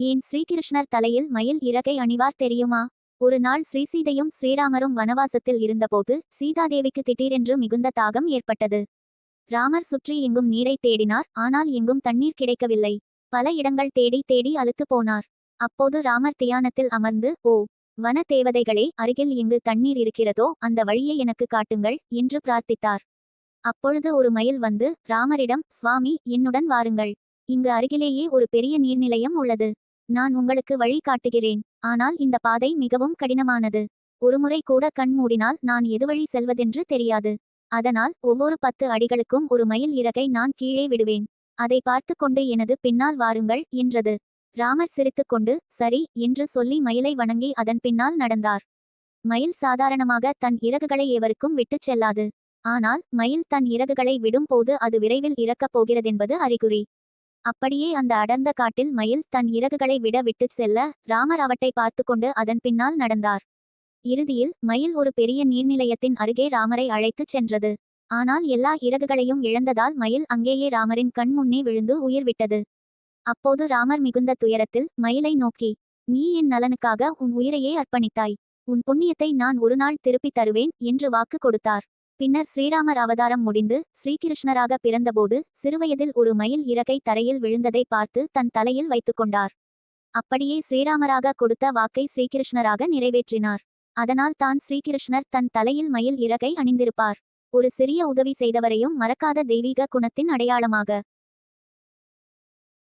ஏன் ஸ்ரீகிருஷ்ணர் தலையில் மயில் இறகை அணிவார் தெரியுமா? ஒரு நாள் ஸ்ரீசீதையும் ஸ்ரீராமரும் வனவாசத்தில் இருந்தபோது சீதாதேவிக்கு திடீரென்று மிகுந்த தாகம் ஏற்பட்டது. ராமர் சுற்றி எங்கும் நீரை தேடினார். ஆனால் எங்கும் தண்ணீர் கிடைக்கவில்லை. பல இடங்கள் தேடி தேடி அலுத்து போனார். அப்போது ராமர் தியானத்தில் அமர்ந்து, ஓ வன தேவதைகளே, அருகில் எங்கு தண்ணீர் இருக்கிறதோ அந்த வழியை எனக்கு காட்டுங்கள் என்று பிரார்த்தித்தார். அப்பொழுது ஒரு மயில் வந்து ராமரிடம், சுவாமி, என்னுடன் வாருங்கள். இங்கு அருகிலேயே ஒரு பெரிய நீர்நிலையம் உள்ளது. நான் உங்களுக்கு வழி காட்டுகிறேன். ஆனால் இந்த பாதை மிகவும் கடினமானது. ஒருமுறை கூட கண் மூடினால் நான் எதுவழி செல்வதென்று தெரியாது. அதனால் ஒவ்வொரு 10 அடிகளுக்கும் ஒரு மயில் இறகை நான் கீழே விடுவேன். அதை பார்த்து கொண்டு எனது பின்னால் வாருங்கள் என்றது. ராமர் சிரித்துக்கொண்டு சரி என்று சொல்லி மயிலை வணங்கி அதன் பின்னால் நடந்தார். மயில் சாதாரணமாக தன் இறகுகளை எவருக்கும் விட்டுச் செல்லாது. ஆனால் மயில் தன் இறகுகளை விடும் போது அது விரைவில் இறக்கப் போகிறதென்பது அறிகுறி. அப்படியே அந்த அடர்ந்த காட்டில் மயில் தன் இறகுகளை விட விட்டுச் செல்ல ராமர் அவற்றை பார்த்து கொண்டு அதன் பின்னால் நடந்தார். இறுதியில் மயில் ஒரு பெரிய நீர்நிலையத்தின் அருகே ராமரை அழைத்துச் சென்றது. ஆனால் எல்லா இறகுகளையும் இழந்ததால் மயில் அங்கேயே ராமரின் கண் முன்னே விழுந்து உயிர் விட்டது. அப்போது ராமர் மிகுந்த துயரத்தில் மயிலை நோக்கி, நீ என் நலனுக்காக உன் உயிரையே அர்ப்பணித்தாய். உன் புண்ணியத்தை நான் ஒரு நாள் திருப்பித் தருவேன் என்று வாக்கு கொடுத்தார். பின்னர் ஸ்ரீராமர் அவதாரம் முடிந்து ஸ்ரீகிருஷ்ணராக பிறந்தபோது சிறுவயதில் ஒரு மயில் இறகை தரையில் விழுந்ததை பார்த்து தன் தலையில் வைத்துக்கொண்டார். அப்படியே ஸ்ரீராமராக கொடுத்த வாக்கை ஸ்ரீகிருஷ்ணராக நிறைவேற்றினார். அதனால் தான் ஸ்ரீகிருஷ்ணர் தன் தலையில் மயில் இறகை அணிந்திருப்பார். ஒரு சிறிய உதவி செய்தவரையும் மறக்காத தெய்வீக குணத்தின் அடையாளமாக.